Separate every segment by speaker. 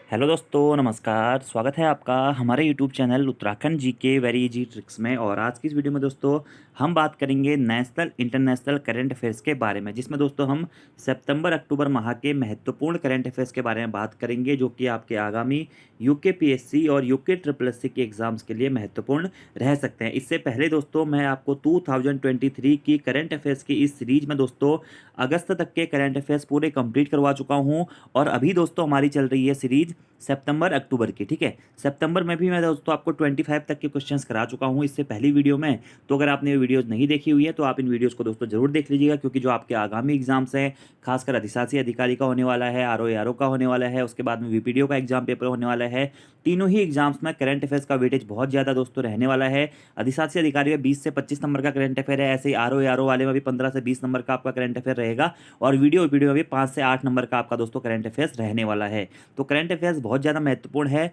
Speaker 1: Hello दोस्तों, नमस्कार। स्वागत है आपका हमारे यूट्यूब चैनल उत्तराखंड जी के वेरी इजी ट्रिक्स में। और आज की इस वीडियो में दोस्तों हम बात करेंगे नेशनल इंटरनेशनल करंट अफेयर्स के बारे में, जिसमें दोस्तों हम सितंबर अक्टूबर माह के महत्वपूर्ण करंट अफेयर्स के बारे में बात करेंगे, जो कि आपके आगामी यूके पीएससी और यूके ट्रिपल एससी के एग्जाम्स के लिए महत्वपूर्ण रह सकते हैं। इससे पहले दोस्तों मैं आपको 2023 की करंट अफेयर्स की इस सीरीज में दोस्तों अगस्त तक के करंट अफेयर्स पूरे कंप्लीट करवा चुका हूँ। और अभी दोस्तों हमारी चल रही है सीरीज सितंबर अक्टूबर की। ठीक है, सितंबर में भी मैं दोस्तों आपको 25 तक के क्वेश्चंस करा चुका हूँ इससे पहली वीडियो में। तो अगर आपने ये वीडियोस नहीं देखी हुई है तो आप इन वीडियोस को दोस्तों जरूर देख लीजिएगा, क्योंकि जो आपके आगामी एग्जाम्स हैं, खासकर अधिशासी अधिकारी का होने वाला है, आरओ का होने वाला है, उसके बाद में वीपीडीओ का एग्जाम पेपर होने वाला है। तीनों ही एग्जाम्स में करंट अफेयर्स का वेटेज बहुत ज़्यादा दोस्तों रहने वाला है। अधिशासी अधिकारी में 20 से 25 नंबर का करंट अफेयर है, ऐसे ही आरओ वाले में भी 15 से 20 नंबर का आपका करंट अफेयर रहेगा। और वीडियो में भी 5 से 8 नंबर का आपका दोस्तों करंट अफेयर्स रहने वाला है। तो करंट अफेयर्स बहुत ज़्यादा महत्वपूर्ण है।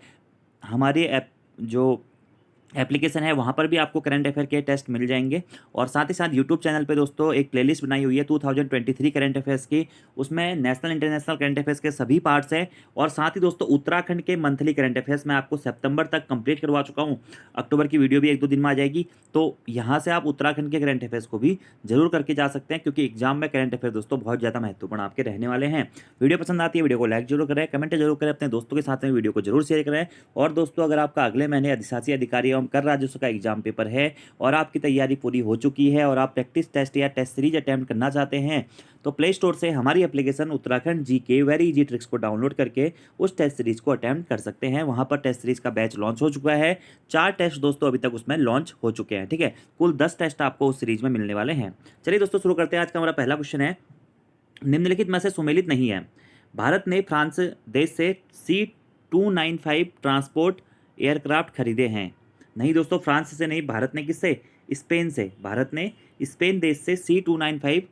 Speaker 1: हमारी ऐप जो एप्लीकेशन है वहाँ पर भी आपको करंट अफेयर के टेस्ट मिल जाएंगे। और साथ ही साथ यूट्यूब चैनल पे दोस्तों एक प्लेलिस्ट बनाई हुई है 2023 करंट अफेयर्स की। उसमें नेशनल इंटरनेशनल करंट अफेयर्स के सभी पार्ट्स हैं। और साथ ही दोस्तों उत्तराखंड के मंथली करंट अफेयर्स मैं आपको सितंबर तक कंप्लीट करवा चुका हूँ। अक्टूबर की वीडियो भी 1-2 दिन में आ जाएगी। तो यहाँ से आप उत्तराखंड के करंट अफेयर्स को भी जरूर करके जा सकते हैं, क्योंकि एग्जाम में करंट अफेयर दोस्तों बहुत ज़्यादा महत्वपूर्ण आपके रहने वाले हैं। वीडियो पसंद आती है वीडियो को लाइक जरूर करें, कमेंट जरूर करें, अपने दोस्तों के साथ में वीडियो को जरूर शेयर करें। और दोस्तों अगर आपका अगले महीने अधिशासी अधिकारी एवं कर राजस्व का एग्जाम पेपर है और आपकी तैयारी पूरी हो चुकी है और आप प्रैक्टिस टेस्ट या टेस्ट सीरीज अटेम्प्ट करना चाहते हैं, तो प्ले स्टोर से हमारी एप्लीकेशन उत्तराखंड जी के वेरी इजी ट्रिक्स को डाउनलोड करके उस टेस्ट सीरीज को अटेम्प्ट कर सकते हैं। वहां पर टेस्ट सीरीज का बैच लॉन्च हो चुका है। 4 टेस्ट दोस्तों अभी तक उसमें लॉन्च हो चुके हैं। ठीक है, कुल 10 टेस्ट आपको उस सीरीज में मिलने वाले हैं। चलिए दोस्तों शुरू करते हैं। आज का हमारा पहला क्वेश्चन है, निम्नलिखित में से सुमेलित नहीं है। भारत ने फ्रांस देश से C295 ट्रांसपोर्ट एयरक्राफ्ट खरीदे हैं। नहीं दोस्तों, फ्रांस से नहीं, भारत ने किससे? स्पेन से। भारत ने स्पेन देश से C295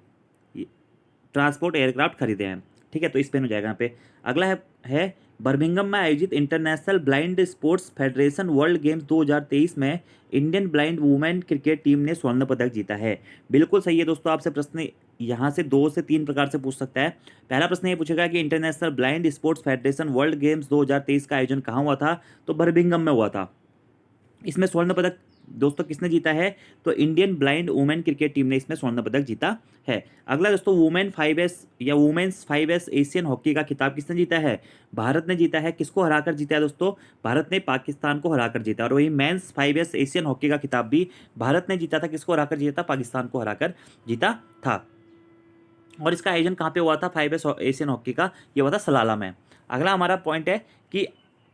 Speaker 1: ट्रांसपोर्ट एयरक्राफ्ट खरीदे हैं। ठीक है, तो स्पेन हो जाएगा यहाँ पे। अगला है बर्मिंघम में आयोजित international blind sports federation world games 2023 में Indian blind women cricket team ने स्वर्ण पदक जीता है। बिल्कुल सही है दोस्तों। आपसे प्रश्न यहाँ से 2 से 3 प्रकार से पूछ सकता है। पहला प्रश्न ये पूछेगा कि international blind sports federation world games 2023 का आयोजन कहाँ हुआ था? तो बर्मिंघम में हुआ था। इसमें स्वर्ण पदक दोस्तों किसने जीता है? तो Indian blind women cricket team ने इसमें स्वर्ण पदक जीता है। अगला दोस्तों, वुमेन 5S या वुमेन्स 5S एशियन हॉकी का खिताब किसने जीता है? भारत ने जीता है। किसको हराकर जीता है दोस्तों? भारत ने पाकिस्तान को हराकर जीता। और वही मेंस 5S एशियन हॉकी का खिताब भी भारत ने जीता था। किसको हराकर जीता था? पाकिस्तान को हराकर जीता था। और इसका आयोजन कहाँ पे हुआ था? 5S एशियन हॉकी का ये हुआ था सलाला में। अगला हमारा पॉइंट है कि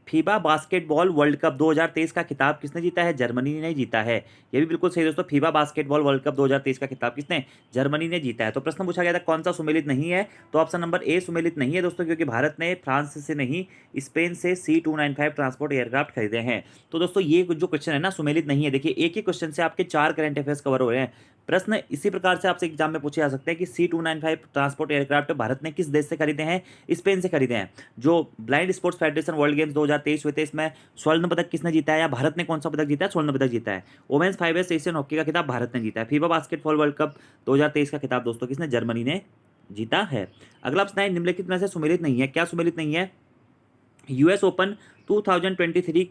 Speaker 1: फीबा बास्केटबॉल वर्ल्ड कप 2023 का खिताब किसने जीता है? जर्मनी ने जीता है। ये भी बिल्कुल सही दोस्तों। फीबा बास्केटबॉल वर्ल्ड कप 2023 का खिताब किसने? जर्मनी ने जीता है। तो प्रश्न पूछा गया था कौन सा सुमेलित नहीं है? तो ऑप्शन नंबर ए सुमेलित नहीं है दोस्तों, क्योंकि भारत ने फ्रांस से नहीं स्पेन से C295 ट्रांसपोर्ट एयरक्राफ्ट खरीदे हैं। तो दोस्तों ये जो क्वेश्चन है ना सुमेलित नहीं है। देखिए एक ही क्वेश्चन से आपके 4 करंट अफेयर्स कवर हो रहे हैं। प्रश्न इसी प्रकार से आपसे एग्जाम में पूछे जा सकते हैं कि C295 ट्रांसपोर्ट एयरक्राफ्ट भारत ने किस देश से खरीदे हैं? स्पेन से खरीदे हैं। जो blind sports federation world games 2023 हुए थे, इसमें स्वर्ण पदक किसने जीता है या भारत ने कौन सा पदक जीता है? स्वर्ण पदक जीता है। वुमेन्स 5S एशियन हॉकी का खिताब भारत ने जीता है। फीबा बास्केटबॉल वर्ल्ड कप 2023 का खिताब दोस्तों किसने? जर्मनी ने जीता है। अगला प्रश्न है, निम्नलिखित में से सुमेलित नहीं है। क्या सुमेलित नहीं है? यूएस ओपन 2023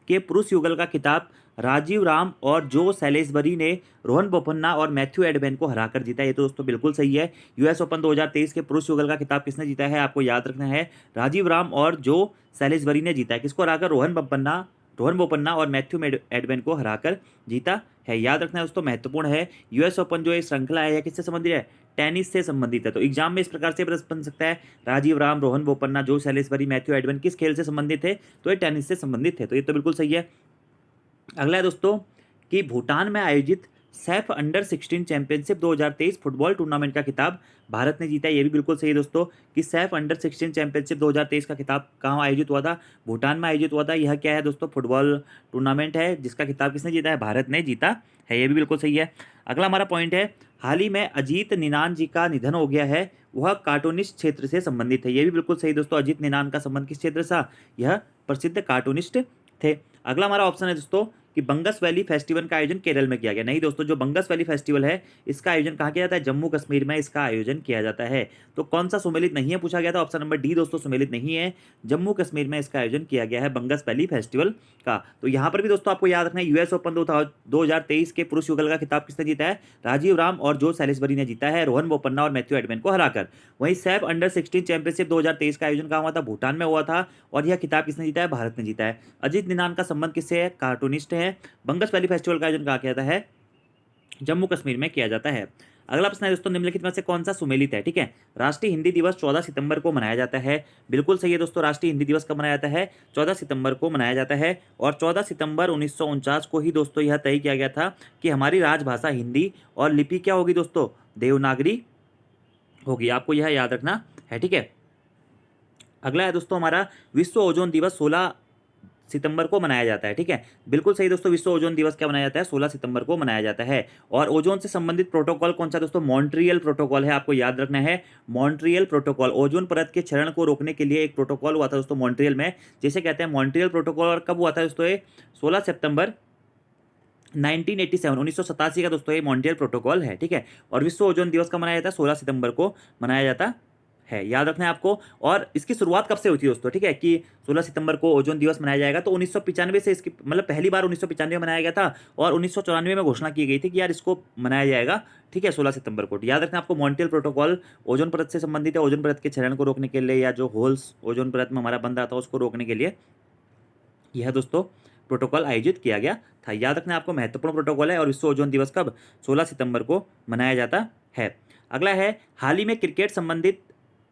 Speaker 1: के पुरुष युगल का खिताब राजीव राम और जो सैलिसबरी ने रोहन बोपन्ना और मैथ्यू एडबेन को हराकर जीता है। ये तो दोस्तों बिल्कुल सही है। यूएस ओपन 2023 के पुरुष युगल का खिताब किसने जीता है? आपको याद रखना है, राजीव राम और जो सैलिसबरी ने जीता है। किसको हराकर? रोहन बोपन्ना और मैथ्यू एडबेन को हराकर जीता है। याद रखना है दोस्तों, महत्वपूर्ण है। यूएस ओपन जो ये श्रृंखला है किससे संबंधित है? टेनिस से संबंधित है। तो एग्जाम में इस प्रकार से प्रश्न बन सकता है, राजीव राम, रोहन बोपन्ना, जो सैलिसबरी, मैथ्यू एडबन किस खेल से संबंधित है? तो ये टेनिस से संबंधित है। तो ये तो बिल्कुल सही है। अगला है दोस्तों कि भूटान में आयोजित Saif under 16 championship 2023 football tournament का खिताब भारत ने जीता है। ये भी बिल्कुल सही है दोस्तों कि सैफ अंडर 16 चैंपियनशिप 2023 का खिताब कहाँ आयोजित हुआ था? भूटान में आयोजित हुआ था। यह क्या है दोस्तों? फुटबॉल टूर्नामेंट है जिसका खिताब किसने जीता है? भारत ने जीता है। ये भी बिल्कुल सही है। अगला हमारा पॉइंट है, हाल ही में अजीत निनान जी का निधन हो गया है, वह कार्टूनिस्ट क्षेत्र से संबंधित है। ये भी बिल्कुल सही दोस्तों। अजीत निनान का संबंध किस क्षेत्र से? यह प्रसिद्ध कार्टूनिस्ट थे। अगला हमारा ऑप्शन है दोस्तों कि बंगस वैली फेस्टिवल का आयोजन केरल में किया गया। नहीं दोस्तों, जो बंगस वैली फेस्टिवल है इसका आयोजन कहाँ किया जाता है? जम्मू कश्मीर में इसका आयोजन किया जाता है। तो कौन सा सुमेलित नहीं है पूछा गया था? ऑप्शन नंबर डी दोस्तों सुमेलित नहीं है, जम्मू कश्मीर में इसका आयोजन किया गया है बंगस वैली फेस्टिवल का। तो यहाँ पर भी दोस्तों आपको याद रखना है, यूएस ओपन 2023 के पुरुष युगल का खिताब किसने जीता है? राजीव राम और जो सैलिसबरी ने जीता है, रोहन बोपन्ना और मैथ्यू एडमन को हराकर। वहीं सैफ अंडर 16 चैंपियनशिप 2023 का आयोजन कहाँ हुआ था? भूटान में हुआ था, और यह खिताब किसने जीता है? भारत ने जीता है। अजीत निनान का संबंध किससे है? कार्टूनिस्ट है। बंगस वैली फेस्टिवल का आयोजन कहाँ किया जाता है? जम्मू कश्मीर में किया जाता है। अगला प्रश्न है दोस्तों, निम्नलिखित में से कौन सा सुमेलित है? ठीक है, राष्ट्रीय हिंदी दिवस 14 सितंबर को मनाया जाता है। बिल्कुल सही है दोस्तों, राष्ट्रीय हिंदी दिवस कब मनाया जाता है? 14 सितंबर को मनाया जाता है। और 14 सितंबर 1949 को ही दोस्तों यह तय किया गया था कि हमारी राजभाषा हिंदी और लिपि क्या होगी दोस्तों? देवनागरी होगी। आपको यह याद रखना है, ठीक है। अगला है दोस्तों हमारा, विश्व ओजोन दिवस 16 सितंबर को मनाया जाता है। ठीक है, बिल्कुल सही दोस्तों, विश्व ओजोन दिवस क्या मनाया जाता है? 16 सितंबर को मनाया जाता है। और ओजोन से संबंधित प्रोटोकॉल कौन सा दोस्तों? मॉन्ट्रियल प्रोटोकॉल है, आपको याद रखना है। मॉन्ट्रियल प्रोटोकॉल ओजोन परत के क्षरण को रोकने के लिए एक प्रोटोकॉल हुआ था दोस्तों मॉन्ट्रियल में, जिसे कहते हैं मॉन्ट्रियल प्रोटोकॉल। और कब हुआ था दोस्तों ये? 16 सितंबर 1987 का दोस्तों ये मॉन्ट्रियल प्रोटोकॉल है। ठीक है, और विश्व ओजोन दिवस का मनाया जाता है 16 सितंबर को मनाया जाता है, याद रखना है आपको। और इसकी शुरुआत कब से हुई थी दोस्तों? ठीक है, कि 16 सितंबर को ओजोन दिवस मनाया जाएगा, तो 1995 से इसकी मतलब पहली बार 1995 में मनाया गया था, और 1994 में घोषणा की गई थी कि यार इसको मनाया जाएगा। ठीक है, 16 सितंबर को। याद रखना आपको, मॉन्ट्रियल प्रोटोकॉल ओजोन परत से संबंधित है, ओजोन परत के क्षरण को रोकने के लिए, या जो होल्स ओजोन परत में हमारा बन रहा था उसको रोकने के लिए यह दोस्तों प्रोटोकॉल आयोजित किया गया था। याद रखना आपको, महत्वपूर्ण प्रोटोकॉल है। और विश्व ओजोन दिवस कब? 16 सितंबर को मनाया जाता है। अगला है, हाल ही में क्रिकेट संबंधित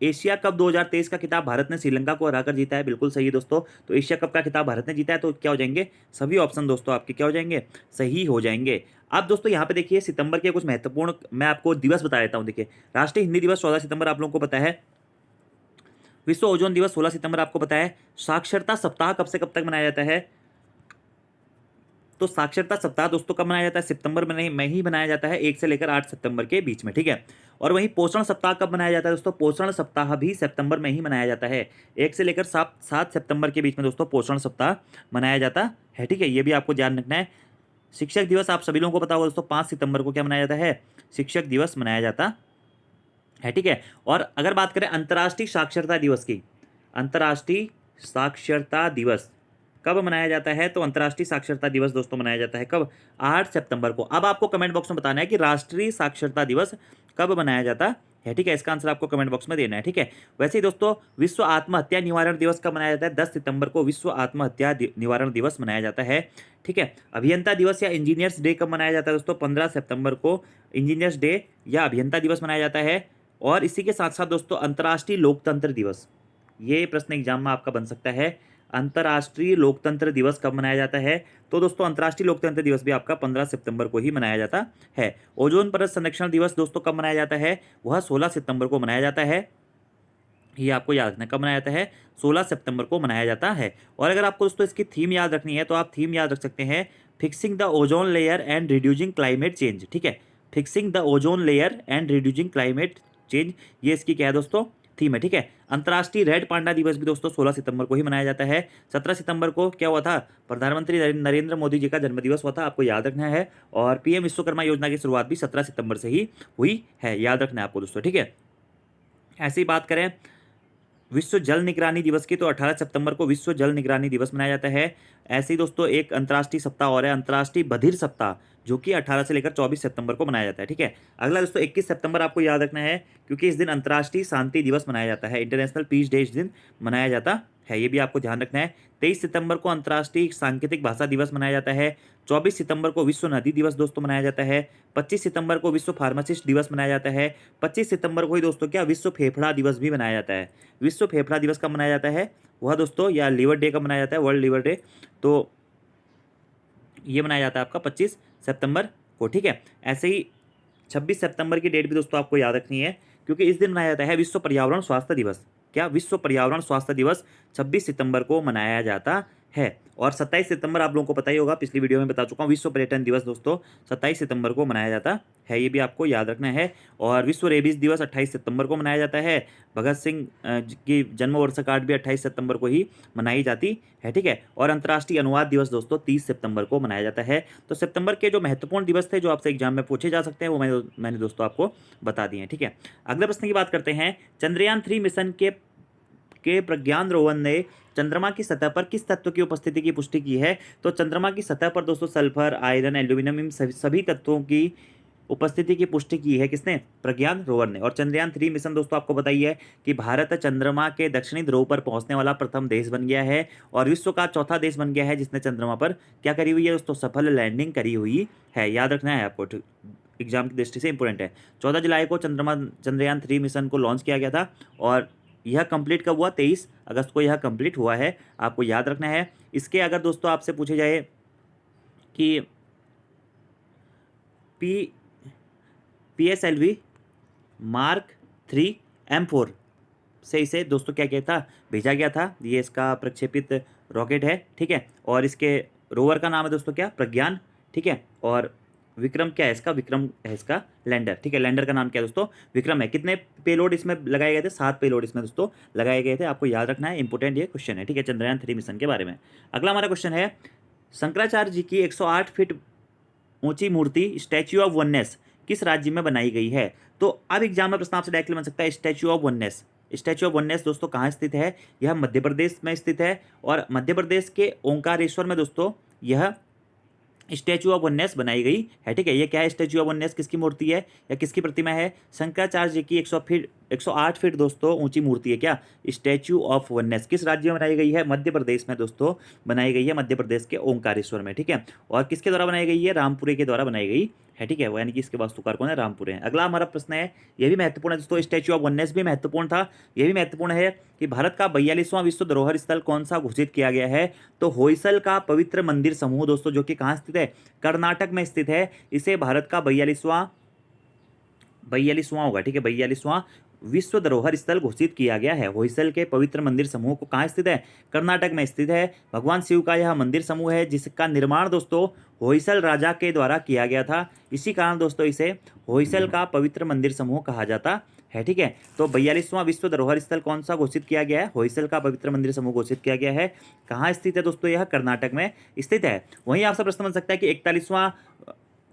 Speaker 1: एशिया कप 2023 का खिताब भारत ने श्रीलंका को हराकर जीता है। बिल्कुल सही है दोस्तों, तो एशिया कप का खिताब भारत ने जीता है। तो क्या हो जाएंगे? सभी ऑप्शन दोस्तों आपके क्या हो जाएंगे? सही हो जाएंगे। अब दोस्तों यहाँ पे देखिए, सितंबर के कुछ महत्वपूर्ण मैं आपको दिवस बता देता हूँ। देखिए, राष्ट्रीय हिंदी दिवस 14 सितंबर आप लोगों को पता है। विश्व ओजोन दिवस 16 सितंबर आपको पता है। साक्षरता सप्ताह कब से कब तक मनाया जाता है? तो साक्षरता सप्ताह दोस्तों कब मनाया जाता है? सितंबर में ही मनाया जाता है, 1 से लेकर 8 सितंबर के बीच में। ठीक है, और वहीं पोषण सप्ताह कब मनाया जाता है दोस्तों? पोषण सप्ताह भी सितंबर में ही मनाया जाता है, 1 से लेकर 7 सितंबर के बीच में दोस्तों पोषण सप्ताह मनाया जाता है। ठीक है, ये भी आपको ध्यान रखना है। शिक्षक दिवस आप सभी लोगों को पता होगा दोस्तों, 5 सितंबर को क्या मनाया जाता है? शिक्षक दिवस मनाया जाता है। ठीक है, और अगर बात करें अंतर्राष्ट्रीय साक्षरता दिवस की, अंतर्राष्ट्रीय साक्षरता दिवस कब मनाया जाता है? तो अंतर्राष्ट्रीय साक्षरता दिवस दोस्तों मनाया जाता है कब? 8 सितंबर को। अब आपको कमेंट बॉक्स में बताना है कि राष्ट्रीय साक्षरता दिवस कब मनाया जाता है। ठीक है, इसका आंसर आपको कमेंट बॉक्स में देना है। ठीक है, वैसे ही दोस्तों विश्व आत्महत्या निवारण दिवस कब मनाया जाता है? 10 सितंबर को विश्व आत्महत्या निवारण दिवस मनाया जाता है। ठीक है, अभियंता दिवस या इंजीनियर्स डे कब मनाया जाता है दोस्तों? 15 सितंबर को इंजीनियर्स डे या अभियंता दिवस मनाया जाता है। और इसी के साथ साथ दोस्तों अंतर्राष्ट्रीय लोकतंत्र दिवस, ये प्रश्न एग्जाम में आपका बन सकता है। अंतर्राष्ट्रीय लोकतंत्र दिवस कब मनाया जाता है? तो दोस्तों अंतर्राष्ट्रीय लोकतंत्र दिवस भी आपका 15 सितंबर को ही मनाया जाता है। ओजोन परत संरक्षण दिवस दोस्तों कब मनाया जाता है? वह 16 सितंबर को मनाया जाता है। ये आपको याद रखना, कब मनाया जाता है? 16 सितंबर को मनाया जाता है। और अगर आपको दोस्तों इसकी थीम याद रखनी है तो आप थीम याद रख सकते हैं, fixing the ozone layer and reducing climate change. ठीक है, fixing the ozone layer and reducing climate change, ये इसकी क्या है दोस्तों? थीम है। ठीक है, अंतर्राष्ट्रीय रेड पांडा दिवस भी दोस्तों 16 सितंबर को ही मनाया जाता है। 17 सितंबर को क्या हुआ था? प्रधानमंत्री नरेंद्र मोदी जी का जन्मदिवस हुआ था, आपको याद रखना है। और पीएम विश्वकर्मा योजना की शुरुआत भी 17 सितंबर से ही हुई है, याद रखना है आपको दोस्तों। ठीक है, ऐसी बात करें विश्व जल निगरानी दिवस की, तो 18 सितंबर को विश्व जल निगरानी दिवस मनाया जाता है। ऐसे ही दोस्तों एक अंतर्राष्ट्रीय सप्ताह और है, अंतर्राष्ट्रीय बधिर सप्ताह, जो कि 18 से लेकर 24 सितंबर को मनाया जाता है। ठीक है, अगला दोस्तों 21 सितंबर आपको याद रखना है, क्योंकि इस दिन अंतर्राष्ट्रीय शांति दिवस मनाया जाता है, इंटरनेशनल पीस डे इस दिन मनाया जाता है, ये भी आपको ध्यान रखना है। 23 सितंबर को अंतर्राष्ट्रीय सांकेतिक भाषा दिवस मनाया जाता है। 24 सितंबर को विश्व नदी दिवस दोस्तों मनाया जाता है। 25 सितंबर को विश्व फार्मासिस्ट दिवस मनाया जाता है। 25 सितंबर को ही दोस्तों क्या विश्व फेफड़ा दिवस भी मनाया जाता है। विश्व फेफड़ा दिवस कब मनाया जाता है? वह दोस्तों, या लीवर डे कब मनाया जाता है? वर्ल्ड लीवर डे, तो ये मनाया जाता है आपका 25 सितंबर को। ठीक है, ऐसे ही 26 सितंबर की डेट भी दोस्तों आपको याद रखनी है, क्योंकि इस दिन मनाया जाता है विश्व पर्यावरण स्वास्थ्य दिवस। क्या? विश्व पर्यावरण स्वास्थ्य दिवस 26 सितंबर को मनाया जाता है। और 27 सितंबर आप लोगों को पता ही होगा, पिछली वीडियो में बता चुका हूँ, विश्व पर्यटन दिवस दोस्तों 27 सितंबर को मनाया जाता है, ये भी आपको याद रखना है। और विश्व रेबीज दिवस 28 सितंबर को मनाया जाता है। भगत सिंह की जन्म वर्षगांठ भी 28 सितंबर को ही मनाई जाती है, ठीक है। और अंतर्राष्ट्रीय अनुवाद दिवस दोस्तों 30 सितंबर को मनाया जाता है। तो सितंबर के जो महत्वपूर्ण दिवस थे जो आपसे एग्जाम में पूछे जा सकते हैं, वो मैंने दोस्तों आपको बता दिए हैं, ठीक है। अगले प्रश्न की बात करते हैं। चंद्रयान 3 मिशन के प्रज्ञान रोवर ने चंद्रमा की सतह पर किस तत्व की उपस्थिति की पुष्टि की है? तो चंद्रमा की सतह पर दोस्तों सल्फर, आयरन, एल्यूमिनियम, इन सभी तत्वों की उपस्थिति की पुष्टि की है किसने? प्रज्ञान रोवर ने। और चंद्रयान 3 मिशन दोस्तों आपको बताइए कि भारत चंद्रमा के दक्षिणी ध्रुव पर पहुंचने वाला प्रथम देश बन गया है और विश्व का चौथा देश बन गया है जिसने चंद्रमा पर क्या करी हुई है दोस्तों? सफल लैंडिंग करी हुई है। याद रखना है आपको, एग्जाम की दृष्टि से इंपॉर्टेंट है। 14 जुलाई को चंद्रयान 3 मिशन को लॉन्च किया गया था और यह कंप्लीट कब हुआ? 23 अगस्त को यह कंप्लीट हुआ है, आपको याद रखना है। इसके अगर दोस्तों आपसे पूछे जाए कि पी PSLV Mark 3 M4 से इसे दोस्तों क्या किया था? भेजा गया था। ये इसका प्रक्षेपित रॉकेट है, ठीक है। और इसके रोवर का नाम है दोस्तों क्या? प्रज्ञान, ठीक है। और विक्रम क्या है इसका? विक्रम है इसका लैंडर, ठीक है। लैंडर का नाम क्या है दोस्तों? विक्रम है। कितने पेलोड इसमें लगाए गए थे? 7 पेलोड इसमें दोस्तों लगाए गए थे, आपको याद रखना है, इंपॉर्टेंट ये क्वेश्चन है, ठीक है, चंद्रयान 3 मिशन के बारे में। अगला हमारा क्वेश्चन है, शंकराचार्य जी की 108 फीट ऊंची मूर्ति स्टैच्यू ऑफ वननेस किस राज्य में बनाई गई है? तो अब एग्जाम में प्रश्न आपसे डायरेक्टली बन सकता है, statue of oneness. Statue of oneness दोस्तों कहाँ स्थित है? यह मध्य प्रदेश में स्थित है और मध्य प्रदेश के ओंकारेश्वर में दोस्तों यह स्टैच्यू ऑफ वननेस बनाई गई है, ठीक है। ये क्या है? स्टैच्यू ऑफ वननेस किसकी मूर्ति है या किसकी प्रतिमा है? शंकराचार्य जी की 108 फीट दोस्तों ऊंची मूर्ति है क्या? स्टैच्यू ऑफ वननेस किस राज्य में बनाई गई है? मध्य प्रदेश में दोस्तों बनाई गई है, मध्य प्रदेश के ओंकारेश्वर में, ठीक है। और किसके द्वारा बनाई गई है? रामपुरे के द्वारा बनाई गई है, ठीक है। वो यानी कि इसके वास्तुकार कौन है? रामपुरे हैं। अगला हमारा प्रश्न है, ये भी महत्वपूर्ण है दोस्तों, स्टैच्यू ऑफ वननेस भी महत्वपूर्ण था। यह भी महत्वपूर्ण है कि भारत का 42वां विश्व धरोहर स्थल कौन सा घोषित किया गया है? तो होयसल का पवित्र मंदिर समूह दोस्तों, जो कि कहाँ स्थित है? कर्नाटक में स्थित है। इसे भारत का 42वां होगा, ठीक है, 42वां विश्व धरोहर स्थल घोषित किया गया है। होयसल के पवित्र मंदिर समूह को कहाँ स्थित है? कर्नाटक में स्थित है। भगवान शिव का यह मंदिर समूह है जिसका निर्माण दोस्तों होयसल राजा के द्वारा किया गया था। इसी कारण दोस्तों इसे होयसल का पवित्र मंदिर समूह कहा जाता है, ठीक है। तो 42वां विश्व धरोहर स्थल कौन सा घोषित किया गया है? होयसल का पवित्र मंदिर समूह घोषित किया गया है। कहाँ स्थित है दोस्तों? यह कर्नाटक में स्थित है। वहीं आपसे प्रश्न बन सकता है कि 41वां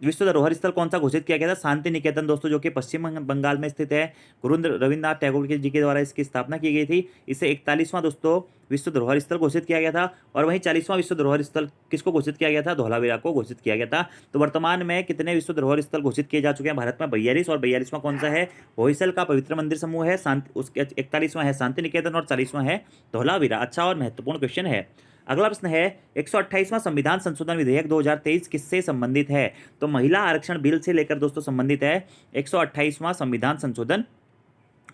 Speaker 1: विश्व धरोहर स्थल कौन सा घोषित किया गया था? शांति निकेतन दोस्तों, जो कि पश्चिम बंगाल में स्थित है। गुरु रविन्द्रनाथ टैगोर जी के द्वारा इसकी स्थापना की गई थी। इसे 41वां दोस्तों विश्व धरोहर स्थल घोषित किया गया था। और वहीं 40वां विश्व धरोहर स्थल किसको घोषित किया गया था? धौलावीरा को घोषित किया गया था। तो वर्तमान में कितने विश्व धरोहर स्थल घोषित किए जा चुके हैं भारत में? 42। और 42वां कौन सा है? होयसल का पवित्र मंदिर समूह है। उसके 41वां है शांति निकेतन और 40वां है धौलावीरा। अच्छा और महत्वपूर्ण क्वेश्चन है। अगला प्रश्न है, 128वां संविधान संशोधन विधेयक 2023 किससे संबंधित है? तो महिला आरक्षण बिल से लेकर दोस्तों संबंधित है 128वां संविधान संशोधन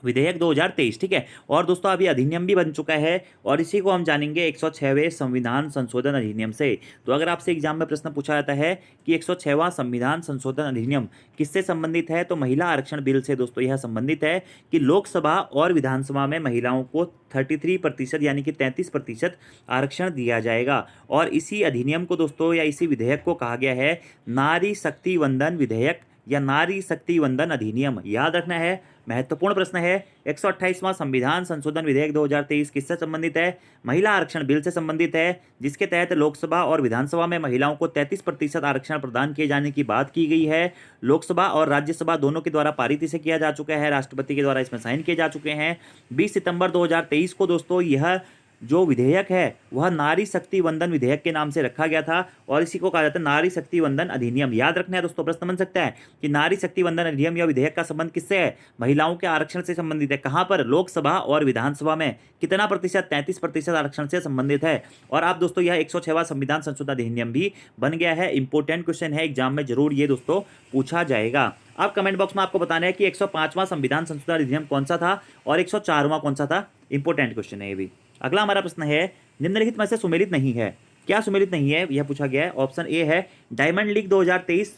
Speaker 1: विधेयक 2023, ठीक है। और दोस्तों अभी अधिनियम भी बन चुका है और इसी को हम जानेंगे 106वें संविधान संशोधन अधिनियम से। तो अगर आपसे एग्जाम में प्रश्न पूछा जाता है कि 106वां संविधान संशोधन अधिनियम किससे संबंधित है, तो महिला आरक्षण बिल से दोस्तों यह संबंधित है कि लोकसभा और विधानसभा में महिलाओं को 33% यानी कि 33% आरक्षण दिया जाएगा। और इसी अधिनियम को दोस्तों या इसी विधेयक को कहा गया है नारी शक्ति वंदन विधेयक या नारी शक्ति वंदन अधिनियम। याद रखना है, महत्वपूर्ण प्रश्न है। 128वां संविधान संशोधन विधेयक 2023 किससे संबंधित है? महिला आरक्षण बिल से संबंधित है, जिसके तहत लोकसभा और विधानसभा में महिलाओं को 33% आरक्षण प्रदान किए जाने की बात की गई है। लोकसभा और राज्यसभा दोनों के द्वारा पारित इसे किया जा चुका है, राष्ट्रपति के द्वारा इसमें साइन किए जा चुके हैं। 20 सितंबर 2023 को दोस्तों यह जो विधेयक है वह नारी शक्ति वंदन विधेयक के नाम से रखा गया था और इसी को कहा जाता है नारी शक्ति वंदन अधिनियम। याद रखना है दोस्तों, प्रश्न बन सकता है कि नारी शक्ति वंदन अधिनियम या विधेयक का संबंध किससे है? महिलाओं के आरक्षण से संबंधित है। कहां पर? लोकसभा और विधानसभा में। कितना प्रतिशत? 33% आरक्षण से संबंधित है। और आप दोस्तों यह 106वां संविधान संशोधन अधिनियम भी बन गया है। इंपॉर्टेंट क्वेश्चन है, एग्जाम में जरूर ये दोस्तों पूछा जाएगा। आप कमेंट बॉक्स में आपको बताना है कि 105वां संविधान संशोधन अधिनियम कौन सा था और 104वां कौन सा था। इंपॉर्टेंट क्वेश्चन है ये भी। अगला हमारा प्रश्न है, निम्नलिखित में से सुमेलित नहीं है। क्या सुमेलित नहीं है यह पूछा गया है। ऑप्शन ए है डायमंड लीग 2023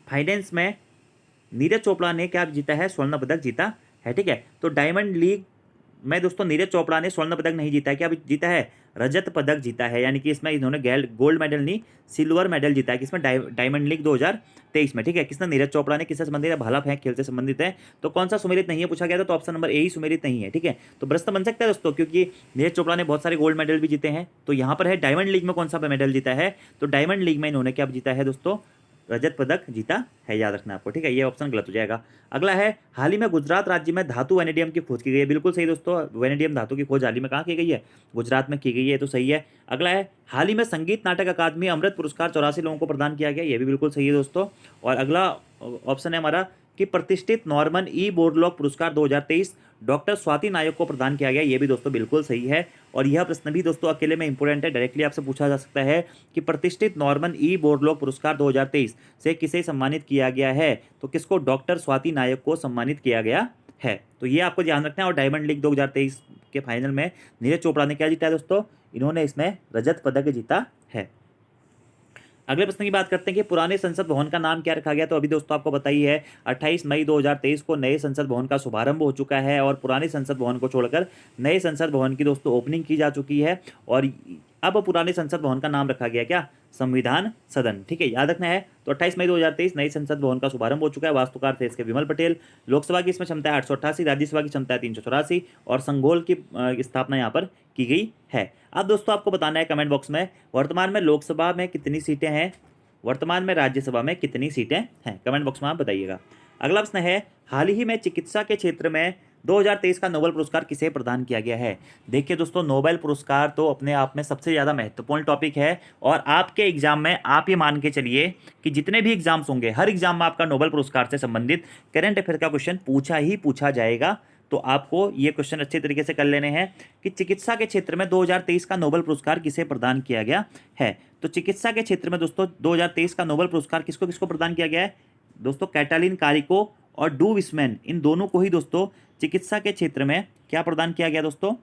Speaker 1: फाइनेंस में नीरज चोपड़ा ने क्या जीता है? स्वर्ण पदक जीता है, ठीक है। तो डायमंड लीग में दोस्तों नीरज चोपड़ा ने स्वर्ण पदक नहीं जीता है, क्या जीता है? रजत पदक जीता है, यानी कि इसमें इन्होंने गोल्ड मेडल नहीं, सिल्वर मेडल जीता है। किसमें? डायमंड लीग 2023 में, ठीक है। किसने? नीरज चोपड़ा ने। किससे संबंधित है? भाला फेंक खेल से संबंधित है। तो कौन सा सुमेलित नहीं है पूछा गया था, तो ऑप्शन नंबर ए ही सुमेलित नहीं है, ठीक है। तो प्रश्न बन सकता है दोस्तों, क्योंकि नीरज चोपड़ा ने बहुत सारे गोल्ड मेडल भी जीते हैं। तो यहाँ पर है डायमंड लीग में कौन सा मेडल जीता है, तो डायमंड लीग में इन्होंने क्या जीता है दोस्तों? रजत पदक जीता है, याद रखना आपको, ठीक है। ये ऑप्शन गलत हो जाएगा। अगला है, हाल ही में गुजरात राज्य में धातु वेनेडियम की खोज की गई है। बिल्कुल सही दोस्तों, वेनेडियम धातु की खोज हाल ही में कहाँ की गई है? गुजरात में की गई है, तो सही है। अगला है, हाल ही में संगीत नाटक अकादमी अमृत पुरस्कार 84 लोगों को प्रदान किया गया, ये भी बिल्कुल सही है दोस्तों। और अगला ऑप्शन है हमारा कि प्रतिष्ठित नॉर्मन ई बोरलॉग पुरस्कार 2023 डॉक्टर स्वाति नायक को प्रदान किया गया, ये भी दोस्तों बिल्कुल सही है। और यह प्रश्न भी दोस्तों अकेले में इंपॉर्टेंट है, डायरेक्टली आपसे पूछा जा सकता है कि प्रतिष्ठित नॉर्मन ई बोरलॉग पुरस्कार 2023 से किसे सम्मानित किया गया है, तो किसको? डॉक्टर स्वाति नायक को सम्मानित किया गया है। तो ये आपको ध्यान रखना है। और डायमंड लीग 2023 के फाइनल में नीरज चोपड़ा ने क्या जीता है दोस्तों? इन्होंने इसमें रजत पदक जीता है। अगले प्रश्न की बात करते हैं कि पुराने संसद भवन का नाम क्या रखा गया। तो अभी दोस्तों आपको पता ही है, 28 मई 2023 को नए संसद भवन का शुभारंभ हो चुका है और पुराने संसद भवन को छोड़कर नए संसद भवन की दोस्तों ओपनिंग की जा चुकी है। और अब पुराने संसद भवन का नाम रखा गया क्या? संविधान सदन, ठीक है, याद रखना है। तो 28 मई 2023 नए संसद भवन का शुभारंभ हो चुका है। वास्तुकार थे इसके विमल पटेल। लोकसभा की इसमें क्षमता है 888, राज्यसभा की क्षमता है 384 और संघोल की स्थापना यहाँ पर की गई है। अब दोस्तों आपको बताना है कमेंट बॉक्स में, वर्तमान में लोकसभा में कितनी सीटें हैं, वर्तमान में राज्यसभा में कितनी सीटें हैं, कमेंट बॉक्स में आप बताइएगा। अगला प्रश्न है, हाल ही में चिकित्सा के क्षेत्र में 2023 का नोबेल पुरस्कार किसे प्रदान किया गया है। देखिए दोस्तों, नोबेल पुरस्कार तो अपने आप में सबसे ज़्यादा महत्वपूर्ण टॉपिक है और आपके एग्जाम में आप ये मान के चलिए कि जितने भी एग्जाम्स होंगे हर एग्जाम में आपका नोबेल पुरस्कार से संबंधित करंट अफेयर का क्वेश्चन पूछा ही पूछा जाएगा। तो आपको ये क्वेश्चन अच्छे तरीके से कर लेने हैं कि चिकित्सा के क्षेत्र में 2023 का नोबेल पुरस्कार किसे प्रदान किया गया है। तो चिकित्सा के क्षेत्र में दोस्तों 2023 का नोबेल पुरस्कार किसको किसको प्रदान किया गया है दोस्तों? कैटालिन कारिको और डू विस्मैन, इन दोनों को ही दोस्तों चिकित्सा के क्षेत्र में क्या प्रदान किया गया दोस्तों?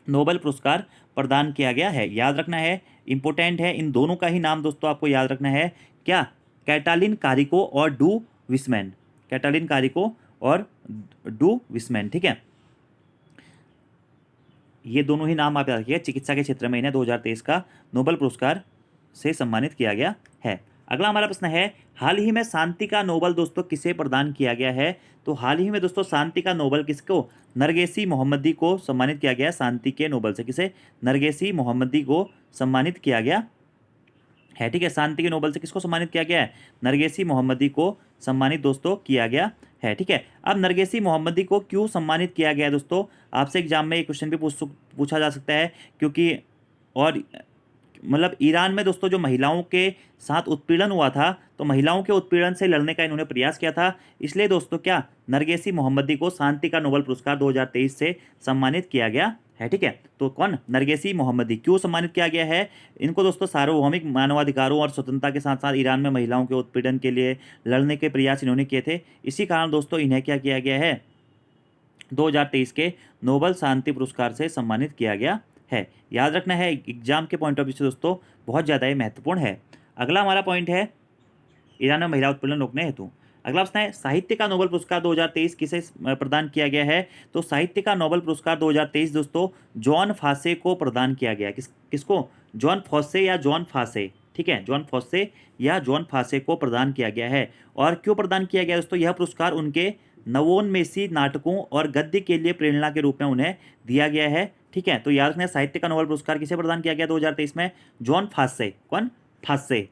Speaker 1: नोबेल पुरस्कार प्रदान किया गया है, याद रखना है, इंपॉर्टेंट है। इन दोनों का ही नाम दोस्तों आपको याद रखना है, क्या? कैटालिन कारिको और डू विस्मैन, कैटालिन कारिको और डू विस्मैन, ठीक है। ये दोनों ही नाम आप याद रखिए। चिकित्सा के क्षेत्र में इन्हें 2023 का नोबेल पुरस्कार से सम्मानित किया गया है। अगला हमारा प्रश्न है, हाल ही में शांति का नोबेल दोस्तों किसे प्रदान किया गया है। तो हाल ही में दोस्तों शांति का नोबेल किसको? नरगेसी मोहम्मदी को सम्मानित किया गया। शांति के नोबेल से किसे? नरगेसी मोहम्मदी को सम्मानित किया गया है, ठीक है। शांति के नोबेल से किसको सम्मानित किया गया है? नरगेसी मोहम्मदी को सम्मानित दोस्तों किया गया है, ठीक है। अब नरगेसी मोहम्मदी को क्यों सम्मानित किया गया है दोस्तों? आपसे एग्जाम में एक क्वेश्चन भी पूछा जा सकता है, क्योंकि और मतलब ईरान में दोस्तों जो महिलाओं के साथ उत्पीड़न हुआ था, तो महिलाओं के उत्पीड़न से लड़ने का इन्होंने प्रयास किया था। इसलिए दोस्तों क्या नरगेसी मोहम्मदी को शांति का नोबेल पुरस्कार 2023 से सम्मानित किया गया है, ठीक है। तो कौन? नरगेसी मोहम्मदी। क्यों सम्मानित किया गया है इनको दोस्तों? सार्वभौमिक मानवाधिकारों और स्वतंत्रता के साथ साथ ईरान में महिलाओं के उत्पीड़न के लिए लड़ने के प्रयास इन्होंने किए थे। इसी कारण दोस्तों इन्हें क्या किया गया है? 2023 के नोबेल शांति पुरस्कार से सम्मानित किया गया है। याद रखना है, एग्जाम के पॉइंट ऑफ व्यू से दोस्तों बहुत ज़्यादा ही महत्वपूर्ण है। अगला हमारा पॉइंट है ईरान में महिला उत्पीड़न रोकने हेतु। अगला प्रश्न है, साहित्य का नोबेल पुरस्कार 2023 किसे प्रदान किया गया है। तो साहित्य का नोबेल पुरस्कार 2023 दोस्तों जॉन फासे को प्रदान किया गया। किसको? जॉन फॉसे या जॉन फासे, ठीक है, जॉन फॉसे या जॉन फासे को प्रदान किया गया है। और क्यों प्रदान किया गया दोस्तों? यह पुरस्कार उनके नवोन्मेषी नाटकों और गद्य के लिए प्रेरणा के रूप में उन्हें दिया गया है, ठीक है। तो याद रखना, साहित्य का नोबेल पुरस्कार किसे प्रदान किया गया 2023 में? जॉन फासे। कौन? फासे।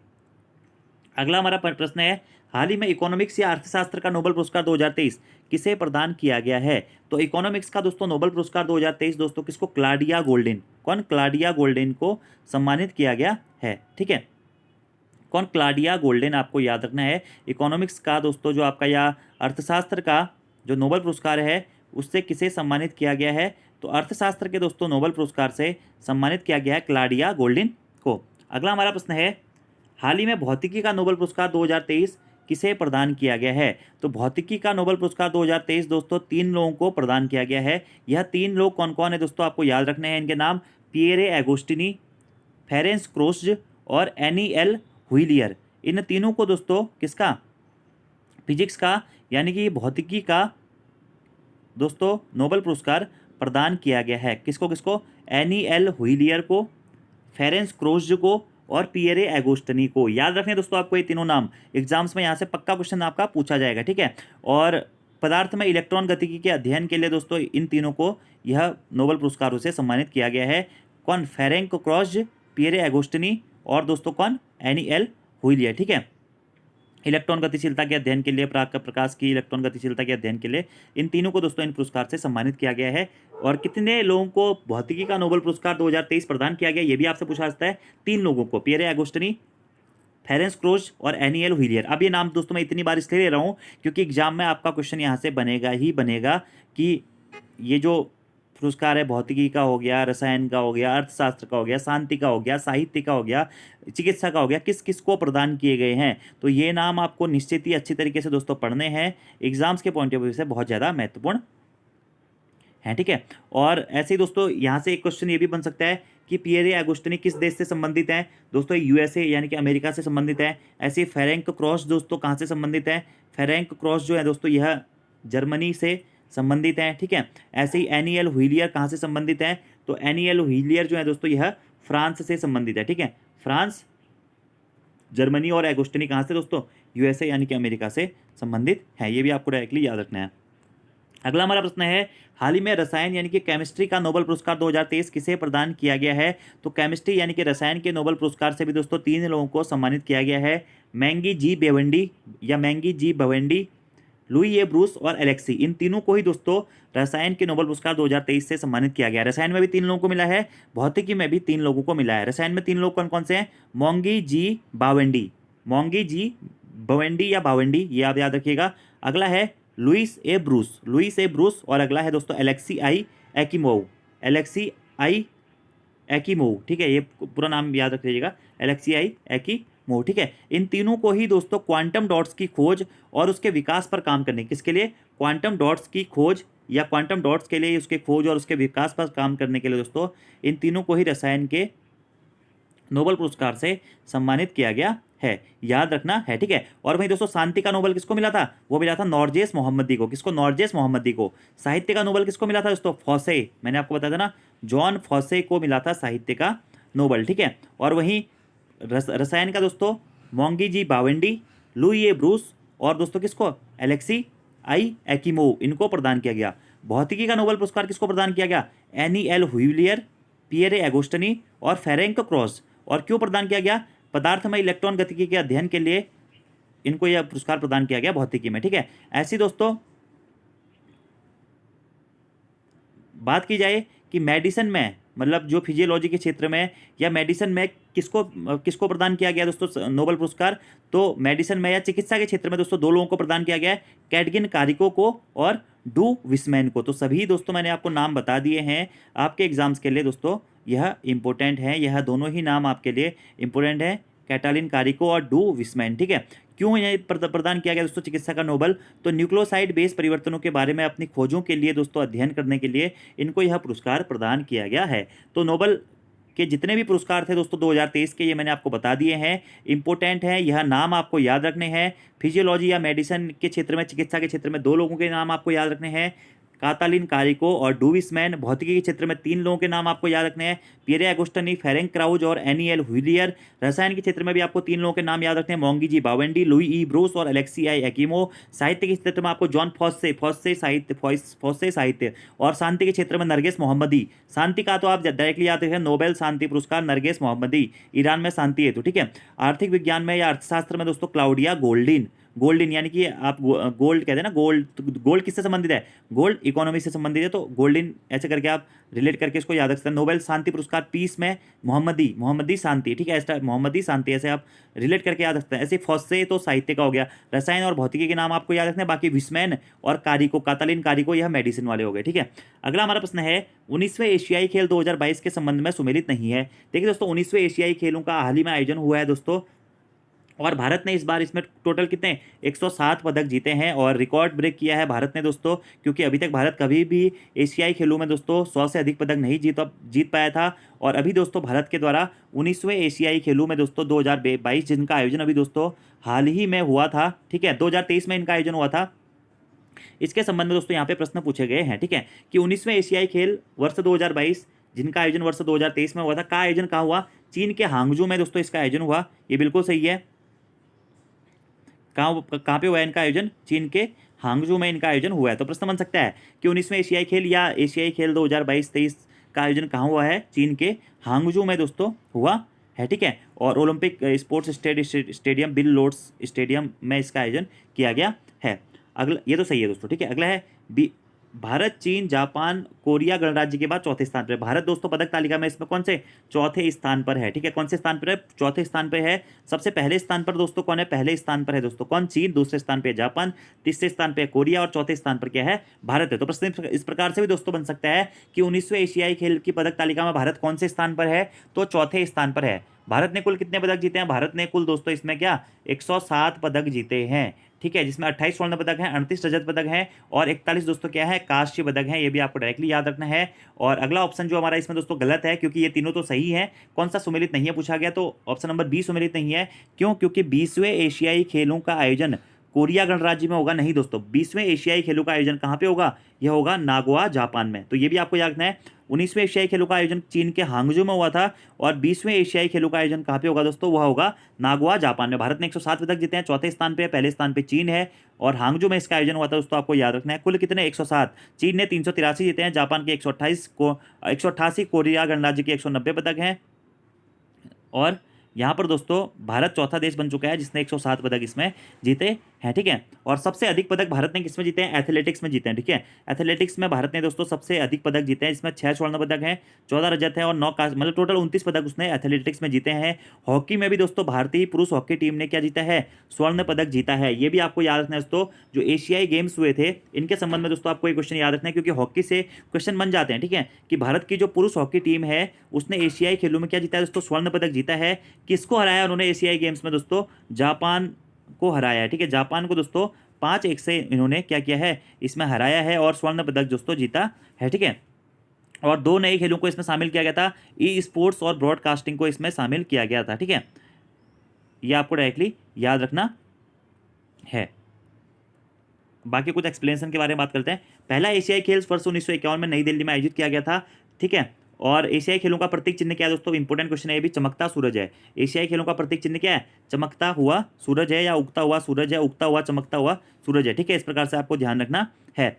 Speaker 1: अगला हमारा प्रश्न है, हाल ही में इकोनॉमिक्स या अर्थशास्त्र का नोबेल पुरस्कार 2023 किसे प्रदान किया गया है। तो इकोनॉमिक्स का दोस्तों नोबेल पुरस्कार 2023 दोस्तों किसको? Claudia Goldin. कौन? क्लाडिया गोल्डिन को सम्मानित किया गया है, ठीक है। कौन? क्लाडिया गोल्डिन, आपको याद रखना है। इकोनॉमिक्स का दोस्तों जो आपका या अर्थशास्त्र का जो नोबेल पुरस्कार है उससे किसे सम्मानित किया गया है। तो अर्थशास्त्र के दोस्तों नोबेल पुरस्कार से सम्मानित किया गया है क्लाडिया गोल्डिन को। अगला हमारा प्रश्न है, हाल ही में भौतिकी का नोबेल पुरस्कार 2023 किसे प्रदान किया गया है। तो भौतिकी का नोबेल पुरस्कार 2023 दोस्तों 3 लोगों को प्रदान किया गया है। यह 3 लोग कौन कौन है दोस्तों? आपको याद रखने हैं इनके नाम, पियरे एगोस्टिनी, फेरेंस क्रोस्ज और एनी एल हुइलियर। इन तीनों को दोस्तों किसका? फिजिक्स का यानी कि भौतिकी का दोस्तों नोबेल पुरस्कार प्रदान किया गया है। किसको किसको? एनी एल हुइलियर को, फेरेंस क्रोज को और पियरे एगोस्टनी को। याद रखने दोस्तों आपको ये तीनों नाम, एग्जाम्स में यहाँ से पक्का क्वेश्चन आपका पूछा जाएगा, ठीक है। और पदार्थ में इलेक्ट्रॉन गतिकी के अध्ययन के लिए दोस्तों इन तीनों को यह नोबेल पुरस्कारों से सम्मानित किया गया है। कौन? फेरेंक क्रोज, पियरे एगोस्टनी और दोस्तों कौन? एनी एल हुइलियर, ठीक है। इलेक्ट्रॉन गतिशीलता के अध्ययन के लिए, प्रकाश की इलेक्ट्रॉन गतिशीलता के अध्ययन के लिए इन तीनों को दोस्तों इन पुरस्कार से सम्मानित किया गया है। और कितने लोगों को भौतिकी का नोबेल पुरस्कार 2023 प्रदान किया गया, ये भी आपसे पूछा जाता है। 3 लोगों को, पियरे एगोस्टनी, फेरेंस क्रोज और एनियल हुइलियर। अब ये नाम दोस्तों मैं इतनी बार इसलिए ले रहा हूँ क्योंकि एग्जाम में आपका क्वेश्चन यहाँ से बनेगा ही बनेगा कि ये जो पुरस्कार है, भौतिकी का हो गया, रसायन का हो गया, अर्थशास्त्र का हो गया, शांति का हो गया, साहित्य का हो गया, चिकित्सा का हो गया, किस किस को प्रदान किए गए हैं। तो ये नाम आपको निश्चित ही अच्छी तरीके से दोस्तों पढ़ने हैं, एग्जाम्स के पॉइंट ऑफ व्यू से बहुत ज़्यादा महत्वपूर्ण है, ठीक है। और ऐसे ही दोस्तों यहाँ से एक क्वेश्चन ये भी बन सकता है कि पियरे एगोस्टनी किस देश से संबंधित है? दोस्तों यूएसए यानी कि अमेरिका से संबंधित है। ऐसे ही फेरेंक क्रॉस दोस्तों कहाँ से संबंधित है? फेरेंक क्रॉस जो है दोस्तों यह जर्मनी से संबंधित है, ठीक है। ऐसे ही एनियल हुइलियर कहाँ से संबंधित है? तो एनियल हुइलियर जो है दोस्तों यह फ्रांस से संबंधित है, ठीक है। फ्रांस, जर्मनी और एगोस्टनी कहाँ से दोस्तों? यूएसए यानी कि अमेरिका से संबंधित है। ये भी आपको डायरेक्टली याद रखना है। अगला हमारा प्रश्न है, हाल ही में रसायन यानी कि केमिस्ट्री का नोबेल पुरस्कार 2023 किसे प्रदान किया गया है? तो केमिस्ट्री यानी कि रसायन के नोबेल पुरस्कार से भी दोस्तों 3 लोगों को सम्मानित किया गया है। मैंगी जी बेवेंडी या मैंगी जी बवेंडी, लुई ए ब्रूस और एलेक्सी, इन तीनों को ही दोस्तों रसायन के नोबेल पुरस्कार 2023 से सम्मानित किया गया है। रसायन में भी 3 लोगों को मिला है, भौतिकी में भी 3 लोगों को मिला है। रसायन में 3 लोग कौन कौन से हैं? मोंगी जी बावेंडी, मोंगी जी बवेंडी या बावेंडी, ये आप याद रखिएगा। अगला है लुइस ए ब्रूस और अगला है दोस्तों एलेक्सी आई एकिमोव, एलेक्सी आई एकिमोव, ठीक है। ये पूरा नाम याद रख लीजिएगा, एलेक्सी आई एकिमोव, ठीक है। इन तीनों को ही दोस्तों क्वांटम डॉट्स की खोज और उसके विकास पर काम करने, किसके लिए? क्वांटम डॉट्स की खोज या क्वांटम डॉट्स के लिए उसके खोज और उसके विकास पर काम करने के लिए दोस्तों इन तीनों को ही रसायन के नोबेल पुरस्कार से सम्मानित किया गया है, याद रखना है, ठीक है। और वहीं दोस्तों शांति का नोबेल किसको मिला था? वो मिला था नॉर्जेस मोहम्मदी को। किसको? नॉर्जेस मोहम्मदी को। साहित्य का नोबेल किसको मिला था दोस्तों? फॉसे, मैंने आपको बताया था ना, जॉन फॉसे को मिला था साहित्य का नोबेल, ठीक है। और वहीं रसायन का दोस्तों मोंगी जी बावेंडी, लुई ए ब्रूस और दोस्तों किसको? एलेक्सी आई एकिमोव, इनको प्रदान किया गया। भौतिकी का नोबेल पुरस्कार किसको प्रदान किया गया? एनी एल हुइलियर, पियरे एगोस्टनी और फेरेंक क्रॉस। और क्यों प्रदान किया गया? पदार्थ में इलेक्ट्रॉन गतिकी के अध्ययन के लिए इनको यह पुरस्कार प्रदान किया गया भौतिकी में, ठीक है। ऐसी दोस्तों बात की जाए कि मेडिसिन में, मतलब जो फिजियोलॉजी के क्षेत्र में या मेडिसिन में किसको किसको प्रदान किया गया दोस्तों नोबेल पुरस्कार? तो मेडिसिन में या चिकित्सा के क्षेत्र में दोस्तों 2 लोगों को प्रदान किया गया है, कैटगिन कारिको को और डू विस्मैन को। तो सभी दोस्तों मैंने आपको नाम बता दिए हैं आपके एग्जाम्स के लिए दोस्तों, यह इंपॉर्टेंट है, यह दोनों ही नाम आपके लिए इंपॉर्टेंट है, कैटालिन कारिको और डू विस्मैन, ठीक है। क्यों यह प्रदान किया गया दोस्तों चिकित्सा का नोबेल? तो न्यूक्लियोसाइड बेस परिवर्तनों के बारे में अपनी खोजों के लिए दोस्तों अध्ययन करने के लिए इनको यह पुरस्कार प्रदान किया गया है। तो नोबेल के जितने भी पुरस्कार थे दोस्तों 2023 के, ये मैंने आपको बता दिए हैं, इंपॉर्टेंट है, यह नाम आपको याद रखने हैं। फिजियोलॉजी या मेडिसिन के क्षेत्र में, चिकित्सा के क्षेत्र में 2 लोगों के नाम आपको याद रखने हैं, कातालिन कारिको और डूविसमैन। भौतिकी के क्षेत्र में 3 लोगों के नाम आपको याद रखने हैं, पियरे एगोस्टनी, फेरेंक क्राउज और एनियल हुइलियर। रसायन के क्षेत्र में भी आपको 3 लोगों के नाम याद रखने हैं, मोंगी जी बावेंडी, लुई ई ब्रूस और एलेक्सी आई एकिमो। साहित्य के क्षेत्र में आपको जॉन फॉस्से साहित्य। और शांति के क्षेत्र में नरगिस मोहम्मदी। शांति का तो आप डायरेक्टली याद रखें, नोबेल शांति पुरस्कार नरगिस मोहम्मदी, ईरान में शांति हेतु, ठीक है। आर्थिक विज्ञान में या अर्थशास्त्र में दोस्तों क्लाउडिया गोल्डिन यानी कि आप गोल्ड कहते हैं ना, गोल्ड किससे संबंधित है? गोल्ड इकोनॉमी से संबंधित है, तो गोल्डिन ऐसे करके आप रिलेट करके इसको याद रख सकते हैं। नोबेल शांति पुरस्कार पीस में मोहम्मदी शांति, ठीक है, ऐसा मोहम्मदी शांति, ऐसे आप रिलेट करके याद रखते हैं। ऐसे फॉस्से तो साहित्य का हो गया, रसायन और भौतिकी के नाम आपको याद रखने हैं। बाकी विस्मैन और कारिको, कातालिन कारिको, यह मेडिसिन वाले हो गए, ठीक है। अगला हमारा प्रश्न है, 19वें एशियाई खेल 2022 के संबंध में सुमेलित नहीं है। देखिए दोस्तों 19वें एशियाई खेलों का हाल ही में आयोजन हुआ है दोस्तों, और भारत ने इस बार इसमें टोटल कितने 107 पदक जीते हैं और रिकॉर्ड ब्रेक किया है भारत ने दोस्तों, क्योंकि अभी तक भारत कभी भी एशियाई खेलों में दोस्तों 100 से अधिक पदक नहीं जीत पाया था। और अभी दोस्तों भारत के द्वारा 19वें एशियाई खेलों में दोस्तों 2022 जिनका आयोजन अभी दोस्तों हाल ही में हुआ था, ठीक है, 2023 में इनका आयोजन हुआ था, इसके संबंध में दोस्तों यहाँ पे प्रश्न पूछे गए हैं, ठीक है, कि 19वें एशियाई खेल वर्ष 2022 जिनका आयोजन वर्ष 2023 में हुआ था, का आयोजन कहाँ हुआ? चीन के हांगजू में दोस्तों इसका आयोजन हुआ। ये बिल्कुल सही है। कहाँ पे हुआ है इनका आयोजन? चीन के हांगजू में इनका आयोजन हुआ है। तो प्रश्न बन सकता है कि 19वें एशियाई खेल या एशियाई खेल 2022-23 का आयोजन कहाँ हुआ है? चीन के हांगजू में दोस्तों हुआ है, ठीक है। और Olympic sports stadium bill loads stadium में इसका आयोजन किया गया है। अगला, ये तो सही है दोस्तों, ठीक है। अगला है भारत, चीन, जापान, कोरिया गणराज्य के बाद चौथे स्थान पर। भारत दोस्तों पदक तालिका में इसमें कौन से? चौथे स्थान पर है, ठीक है। कौन से स्थान पर है? चौथे स्थान पर है। सबसे पहले स्थान पर दोस्तों कौन है? पहले स्थान पर है दोस्तों कौन? चीन। दूसरे स्थान पर है जापान, तीसरे स्थान पर है कोरिया और चौथे स्थान पर क्या है? भारत है। तो प्रश्न इस प्रकार से भी दोस्तों बन सकता है कि 19वें एशियाई खेल की पदक तालिका में भारत कौन से स्थान पर है? तो चौथे स्थान पर है। भारत ने कुल कितने पदक जीते हैं? भारत ने कुल दोस्तों इसमें क्या 107 पदक जीते हैं, ठीक है, जिसमें 28 स्वर्ण पदक हैं, 38 रजत पदक हैं और 41 दोस्तों क्या है? कांस्य पदक हैं। ये भी आपको डायरेक्टली याद रखना है। और अगला ऑप्शन जो हमारा इसमें दोस्तों गलत है, क्योंकि ये तीनों तो सही है। कौन सा सुमेलित नहीं है पूछा गया, तो ऑप्शन नंबर बी सुमेलित नहीं है। क्यों? क्योंकि 20वें एशियाई खेलों का आयोजन कोरिया गणराज्य में होगा नहीं दोस्तों। 20वें एशियाई खेलों का आयोजन कहाँ पे होगा? यह होगा नागोया, जापान में। तो ये भी आपको याद रखना है। 19वें एशियाई खेलों का आयोजन चीन के हांगजू में हुआ था और 20वें एशियाई खेलों का आयोजन कहाँ पे होगा दोस्तों? वह होगा नागोया, जापान में। भारत ने 107 पदक जीते हैं, चौथे स्थान पे है, पहले स्थान पे चीन है और हांगजू में इसका आयोजन हुआ था दोस्तों। आपको याद रखना है कुल कितने? 107। चीन ने 383 जीते हैं, जापान के 188, कोरिया गणराज्य के 190 पदक हैं और यहाँ पर दोस्तों भारत चौथा देश बन चुका है जिसने 107 पदक इसमें जीते हैं, ठीक है। और सबसे अधिक पदक भारत ने किसमें जीते हैं? एथलेटिक्स में जीते हैं, ठीक है। एथलेटिक्स में भारत ने दोस्तों सबसे अधिक पदक जीते हैं। इसमें 6 स्वर्ण पदक हैं, 14 रजत है और 9 कांस्य, मतलब टोटल 29 पदक उसने एथलेटिक्स में जीते हैं। हॉकी में भी दोस्तों भारतीय पुरुष हॉकी टीम ने क्या जीता है? स्वर्ण पदक जीता है। ये भी आपको याद रखना है दोस्तों। जो एशियाई गेम्स हुए थे इनके संबंध में दोस्तों आपको एक क्वेश्चन याद रखना है, क्योंकि हॉकी से क्वेश्चन बन जाते हैं, ठीक है, कि भारत की जो पुरुष हॉकी टीम है उसने एशियाई खेलों में क्या जीता है दोस्तों? स्वर्ण पदक जीता है। किसको हराया उन्होंने एशियाई गेम्स में दोस्तों? जापान को हराया है, ठीक है। जापान को दोस्तों 5-1 से इन्होंने क्या किया है? इसमें हराया है और स्वर्ण पदक दोस्तों जीता है, ठीक है। और 2 नए खेलों को इसमें शामिल किया गया था, ई स्पोर्ट्स और ब्रॉडकास्टिंग को इसमें शामिल किया गया था, ठीक है। ये आपको डायरेक्टली याद रखना है। बाकी कुछ एक्सप्लेनेशन के बारे में बात करते हैं। पहला एशियाई खेल वर्ष 1951 में नई दिल्ली में आयोजित किया गया था, ठीक है। और एशियाई खेलों का प्रतीक चिन्ह क्या है दोस्तों? इंपॉर्टेंट क्वेश्चन है ये भी। चमकता सूरज है। एशियाई खेलों का प्रतीक चिन्ह क्या है? चमकता हुआ सूरज है या उगता हुआ सूरज है? उगता हुआ, चमकता हुआ सूरज है, ठीक है। इस प्रकार से आपको ध्यान रखना है।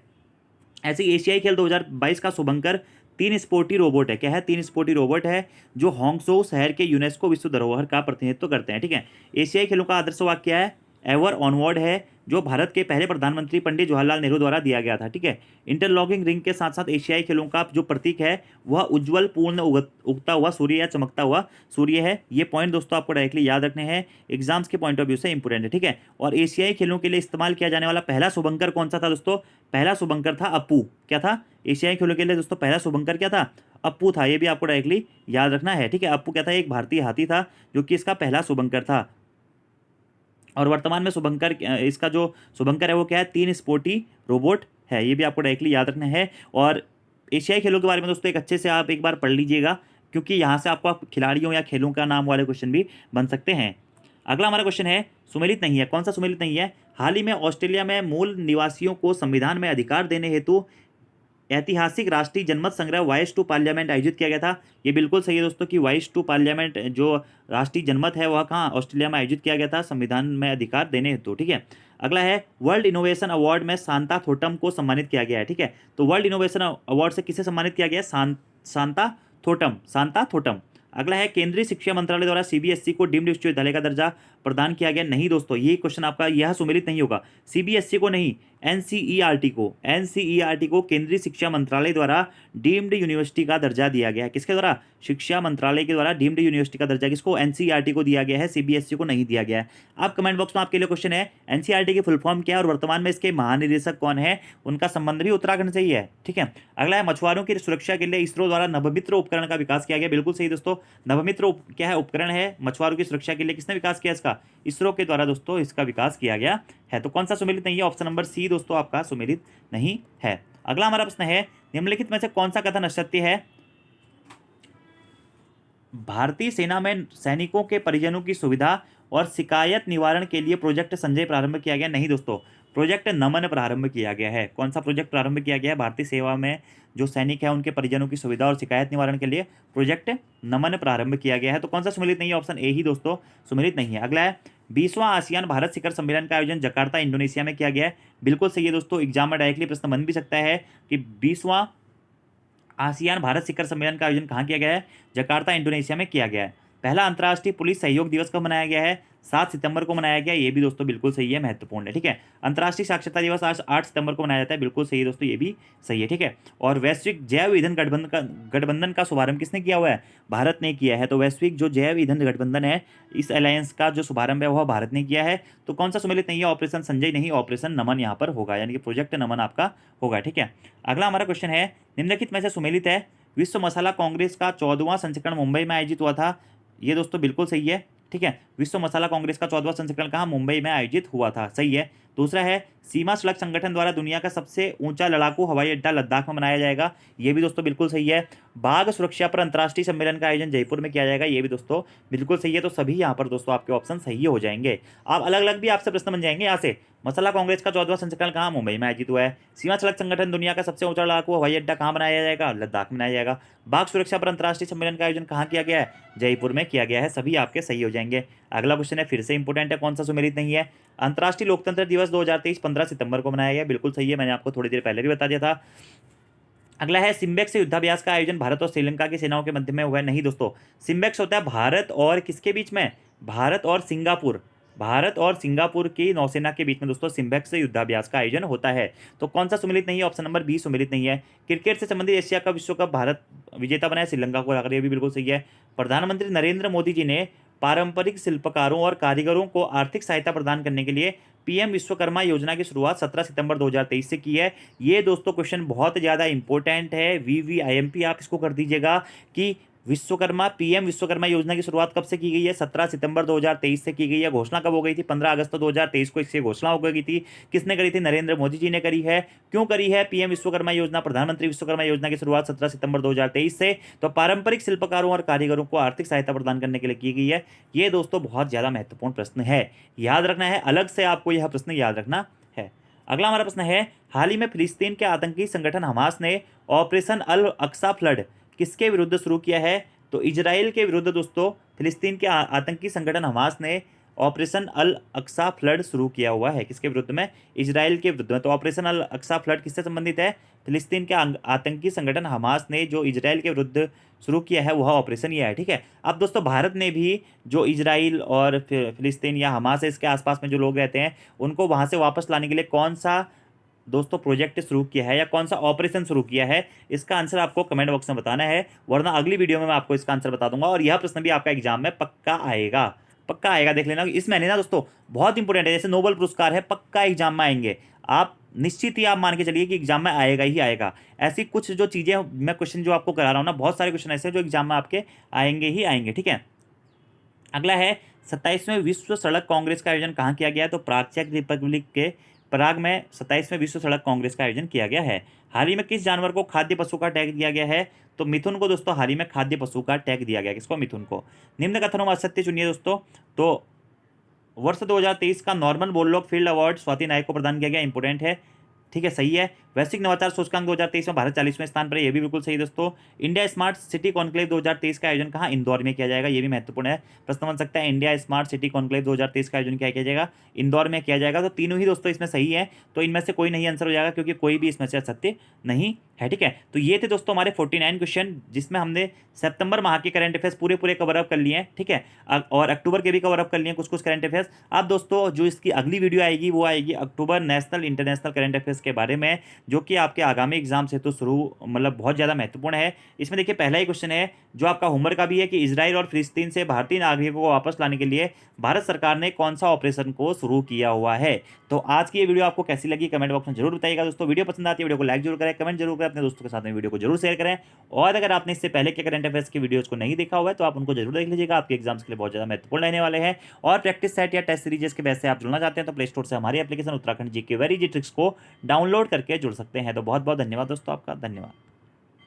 Speaker 1: ऐसे ही एशियाई खेल 2022 का शुभंकर 3 स्पोर्टी रोबोट है। क्या है? 3 स्पोर्टी रोबोट है जो होंगसो शहर के यूनेस्को विश्व धरोहर का प्रतिनिधित्व करते हैं, ठीक है। एशियाई खेलों का आदर्श वाक्य क्या है? एवर ऑनवर्ड है, जो भारत के पहले प्रधानमंत्री पंडित जवाहरलाल नेहरू द्वारा दिया गया था, ठीक है। इंटरलॉकिंग रिंग के साथ साथ एशियाई खेलों का जो प्रतीक है वह उज्जवल, पूर्ण, उगता हुआ सूर्य या चमकता हुआ सूर्य है। ये पॉइंट दोस्तों आपको डायरेक्टली याद रखने हैं, एग्जाम्स के पॉइंट ऑफ व्यू से इंपोर्टेंट है, ठीक है। और एशियाई खेलों के लिए इस्तेमाल किया जाने वाला पहला शुभंकर कौन सा था दोस्तों? पहला शुभंकर था अप्पू। क्या था? एशियाई खेलों के लिए दोस्तों पहला शुभंकर क्या था? अप्पू था। ये भी आपको डायरेक्टली याद रखना है, ठीक है। अप्पू क्या था? एक भारतीय हाथी था जो कि इसका पहला शुभंकर था। और वर्तमान में शुभंकर, इसका जो शुभंकर है वो क्या है? 3 स्पोर्टी रोबोट है। ये भी आपको डायरेक्टली याद रखना है। और एशियाई खेलों के बारे में दोस्तों एक अच्छे से आप एक बार पढ़ लीजिएगा, क्योंकि यहाँ से आपको खिलाड़ियों या खेलों का नाम वाले क्वेश्चन भी बन सकते हैं। अगला हमारा क्वेश्चन है, सुमेलित नहीं है। कौन सा सुमेलित नहीं है? हाल ही में ऑस्ट्रेलिया में मूल निवासियों को संविधान में अधिकार देने हेतु ऐतिहासिक राष्ट्रीय जनमत संग्रह वॉइस टू पार्लियामेंट आयोजित किया गया था। ये बिल्कुल सही है दोस्तों कि वॉइस टू पार्लियामेंट जो राष्ट्रीय जनमत है वह कहाँ? ऑस्ट्रेलिया में आयोजित किया गया था संविधान में अधिकार देने हेतु, ठीक है। अगला है, वर्ल्ड इनोवेशन अवार्ड में सांता थोटम को सम्मानित किया गया है, ठीक है। तो वर्ल्ड इनोवेशन अवार्ड से किसे सम्मानित किया गया? सांता थोटम। अगला है, केंद्रीय शिक्षा मंत्रालय द्वारा सीबीएसई को डीम्ड विश्वविद्यालय का दर्जा प्रदान किया गया। नहीं दोस्तों, ये क्वेश्चन आपका यह सुमेलित नहीं होगा। सीबीएसई को नहीं, एनसीईआरटी को केंद्रीय शिक्षा मंत्रालय द्वारा डीम्ड यूनिवर्सिटी का दर्जा दिया गया है। किसके द्वारा? शिक्षा मंत्रालय के द्वारा डीम्ड यूनिवर्सिटी का दर्जा किसको? एनसीईआरटी को दिया गया है, सीबीएसई को नहीं दिया गया है। आप कमेंट बॉक्स में आपके लिए क्वेश्चन है, एनसीईआरटी की फुल फॉर्म क्या है और वर्तमान में इसके महानिदेशक कौन है? उनका संबंध भी उत्तराखंड से ही है, ठीक है। अगला है, मछुआरों की सुरक्षा के लिए इसरो द्वारा नभमित्र उपकरण का विकास किया गया। बिल्कुल सही दोस्तों, नभमित्र क्या है? उपकरण है। मछुआरों की सुरक्षा के लिए किसने विकास किया इसका? इसरो के द्वारा दोस्तों इसका विकास किया गया है। तो कौन सा सुमेलित नहीं है? ऑप्शन नंबर सी दोस्तों आपका सुमेलित नहीं है। अगला हमारा प्रश्न है, निम्नलिखित में से कौन सा कथन असत्य है? भारतीय सेना में सैनिकों के परिजनों की सुविधा और शिकायत निवारण के लिए प्रोजेक्ट संजय प्रारंभ किया गया। नहीं दोस्तों, प्रोजेक्ट नमन प्रारंभ किया गया है। कौन सा प्रोजेक्ट प्रारंभ किया गया है? भारतीय सेवा में जो सैनिक है उनके परिजनों की सुविधा और शिकायत निवारण के लिए प्रोजेक्ट नमन प्रारंभ किया गया है। तो कौन सा सुमेलित नहीं है? ऑप्शन ए ही दोस्तों सुमेलित नहीं है। अगला है 20वां आसियान भारत शिखर सम्मेलन का आयोजन जकार्ता इंडोनेशिया में किया गया है। बिल्कुल सही है दोस्तों, एग्जाम में डायरेक्टली प्रश्न बन भी सकता है कि 20वां आसियान भारत शिखर सम्मेलन का आयोजन कहाँ किया गया है? जकार्ता इंडोनेशिया में किया गया है। पहला अंतर्राष्ट्रीय पुलिस सहयोग दिवस कब मनाया गया है? 7 सितंबर को मनाया गया। ये भी दोस्तों बिल्कुल सही है, महत्वपूर्ण है। ठीक है, अंतर्राष्ट्रीय साक्षरता दिवस आज 8 सितंबर को मनाया जाता है। बिल्कुल सही है दोस्तों, ये भी सही है। ठीक है, और वैश्विक जैव ईंधन गठबंधन का शुभारंभ किसने किया हुआ है? भारत ने किया है। तो वैश्विक जो जैव ईंधन गठबंधन है, इस अलायंस का जो शुभारंभ है वह भारत ने किया है। तो कौन सा सम्मिलित नहीं है? ऑपरेशन संजय नहीं, ऑपरेशन नमन यहाँ पर होगा, यानी कि प्रोजेक्ट नमन आपका होगा। ठीक है, अगला हमारा क्वेश्चन है, निम्नलिखित में से सुमेलित है? विश्व मसाला कांग्रेस का 14वां संस्करण मुंबई में आयोजित हुआ था। ये दोस्तों बिल्कुल सही है। ठीक है, विश्व मसाला कांग्रेस का 14वां संस्करण कहाँ? मुंबई में आयोजित हुआ था। सही है। दूसरा है, सीमा सड़क संगठन द्वारा दुनिया का सबसे ऊंचा लड़ाकू हवाई अड्डा लद्दाख में बनाया जाएगा। ये भी दोस्तों बिल्कुल सही है। बाघ सुरक्षा पर अंतर्राष्ट्रीय सम्मेलन का आयोजन जयपुर में किया जाएगा। ये भी दोस्तों बिल्कुल सही है। तो सभी यहाँ पर दोस्तों आपके ऑप्शन सही हो जाएंगे। आप अलग अलग भी आपसे प्रश्न बन जाएंगे यहाँ से। मसाला कांग्रेस का 14वां संस्करण कहाँ? मुंबई में आयोजित हुआ है। सीमा सड़क संगठन दुनिया का सबसे ऊंचा लड़ाकू हवाई अड्डा कहाँ बनाया जाएगा? लद्दाख में बनाया जाएगा। बाघ सुरक्षा पर अंतर्राष्ट्रीय सम्मेलन का आयोजन कहाँ किया गया है? जयपुर में किया गया है। सभी आपके सही हो जाएंगे। अगला क्वेश्चन है, फिर से इंपोर्टेंट है, कौन सा सुमेलित नहीं है? अंतर्राष्ट्रीय लोकतंत्र दिवस 2023 15 सितंबर को मनाया गया। बिल्कुल सही है, मैंने आपको थोड़ी देर पहले भी बता दिया था। अगला है, सिम्बेक्स युद्धाभ्यास का आयोजन भारत और श्रीलंका की सेनाओं के मध्य में हुआ है। नहीं दोस्तों, सिम्बेक्स होता है भारत और किसके बीच में? भारत और सिंगापुर। भारत और सिंगापुर की नौसेना के बीच में दोस्तों सिम्बेक्स युद्धाभ्यास का आयोजन होता है। तो कौन सा सुमेलित नहीं है? ऑप्शन नंबर बी सुमेलित नहीं है। क्रिकेट से संबंधित एशिया का विश्व कप भारत विजेता बनाया श्रीलंका को हराकर। ये भी बिल्कुल सही है। प्रधानमंत्री नरेंद्र मोदी जी ने पारंपरिक शिल्पकारों और कारीगरों को आर्थिक सहायता प्रदान करने के लिए पीएम विश्वकर्मा योजना की शुरुआत 17 सितंबर 2023 से की है। ये दोस्तों क्वेश्चन बहुत ज़्यादा इंपॉर्टेंट है, वीवीआईएमपी आप इसको कर दीजिएगा कि विश्वकर्मा पीएम विश्वकर्मा योजना की शुरुआत कब से की गई है? 17 सितंबर 2023 से की गई है। घोषणा कब हो गई थी? 15 अगस्त 2023 को इसकी घोषणा हो गई थी। किसने करी थी? नरेंद्र मोदी जी ने करी है। क्यों करी है पीएम विश्वकर्मा योजना, प्रधानमंत्री विश्वकर्मा योजना की शुरुआत 17 सितंबर 2023 से? तो पारंपरिक शिल्पकारों और कारीगरों को आर्थिक सहायता प्रदान करने के लिए की गई है। ये दोस्तों बहुत ज़्यादा महत्वपूर्ण प्रश्न है, याद रखना है, अलग से आपको यह प्रश्न याद रखना है। अगला हमारा प्रश्न है, हाल ही में फिलिस्तीन के आतंकी संगठन हमास ने ऑपरेशन अल अक्सा फ्लड किसके विरुद्ध शुरू किया है? तो इजराइल के विरुद्ध दोस्तों फिलिस्तीन के आतंकी संगठन हमास ने ऑपरेशन अल अक्सा फ्लड शुरू किया हुआ है। किसके विरुद्ध में? इजराइल के विरुद्ध में। तो ऑपरेशन अल अक्सा फ्लड किससे संबंधित है? फिलिस्तीन के आतंकी संगठन हमास ने जो इजराइल के विरुद्ध शुरू किया है वह ऑपरेशन यह है। ठीक है, अब दोस्तों भारत ने भी जो इजराइल और फिलिस्तीन या हमास है इसके आसपास में जो लोग रहते हैं उनको वहाँ से वापस लाने के लिए कौन सा दोस्तों प्रोजेक्ट शुरू किया है या कौन सा ऑपरेशन शुरू किया है? इसका आंसर आपको कमेंट बॉक्स में बताना है, वरना अगली वीडियो में मैं आपको इसका आंसर बता दूंगा। और यह प्रश्न भी आपका एग्जाम में पक्का आएगा, पक्का आएगा। देख लेना, इस महीने ना दोस्तों बहुत इंपॉर्टेंट है, जैसे नोबेल पुरस्कार है, पक्का एग्जाम में आएंगे। आप निश्चित ही आप मान के चलिए कि एग्जाम में आएगा ही आएगा। ऐसी कुछ जो चीज़ें मैं क्वेश्चन जो आपको करा रहा हूँ ना, बहुत सारे क्वेश्चन ऐसे हैं जो एग्जाम में आपके आएंगे ही आएंगे। ठीक है, अगला है 27वें विश्व सड़क कांग्रेस का आयोजन कहाँ किया गया है? तो प्राग चेक रिपब्लिक के प्राग में 27वें विश्व सड़क कांग्रेस का आयोजन किया गया है। हाल ही में किस जानवर को खाद्य पशु का टैग दिया गया है? तो मिथुन को दोस्तों हाल ही में खाद्य पशु का टैग दिया गया। किसको? मिथुन को। निम्न कथनों में असत्य चुनिए दोस्तों। तो वर्ष 2023 का Norman Borlaug Field Award Swati Nayak को प्रदान किया गया। इंपोर्टेंट है, ठीक है, सही है। वैश्विक नवाचार सूचकांक 2023 में भारत 40वें स्थान पर है। ये भी बिल्कुल सही दोस्तों। इंडिया स्मार्ट सिटी कॉन्क्लेव 2023 का आयोजन कहाँ? इंदौर में किया जाएगा। ये भी महत्वपूर्ण है, प्रश्न बन सकता है। इंडिया स्मार्ट सिटी कॉन्क्लेव 2023 का आयोजन क्या किया जाएगा? इंदौर में किया जाएगा। तो तीनों ही दोस्तों इसमें सही है, तो इनमें से कोई नहीं आंसर हो जाएगा क्योंकि कोई भी इसमें से सत्य नहीं है। ठीक है, तो ये थे दोस्तों हमारे 49 क्वेश्चन, जिसमें हमने सितंबर माह के करंट अफेयर्स पूरे कवर अप कर लिए हैं। ठीक है, और अक्टूबर के भी कवर अप कर लिए कुछ करंट अफेयर्स। अब दोस्तों जो इसकी अगली वीडियो आएगी वो आएगी अक्टूबर नेशनल इंटरनेशनल करंट अफेयर्स के बारे में, जो कि आपके आगामी एग्जाम से तो शुरू मतलब बहुत ज़्यादा महत्वपूर्ण है। इसमें देखिए पहला ही क्वेश्चन है जो आपका होमवर्क का भी है कि इजराइल और फिलिस्तीन से भारतीय नागरिकों को वापस लाने के लिए भारत सरकार ने कौन सा ऑपरेशन को शुरू किया हुआ है। तो आज की ये वीडियो आपको कैसी लगी कमेंट बॉक्स में जरूर बताइएगा दोस्तों। वीडियो पसंद आती है वीडियो को लाइक जरूर करें, कमेंट जरूर करें, अपने दोस्तों के साथ में वीडियो को जरूर शेयर करें। और अगर आपने इससे पहले के करंट अफेयर्स की वीडियोज को नहीं देखा हुआ है तो आप उनको जरूर देख लीजिएगा, आपके एग्जाम्स के लिए बहुत ज़्यादा महत्वपूर्ण रहने वाले हैं। और प्रैक्टिस सेट या टेस्ट सीरीज के वैसे आप जुड़ना चाहते हैं तो प्ले स्टोर से हमारी application Uttarakhand GK very easy tricks को डाउनलोड करके जुड़ सकते हैं। तो बहुत बहुत धन्यवाद दोस्तों, आपका धन्यवाद।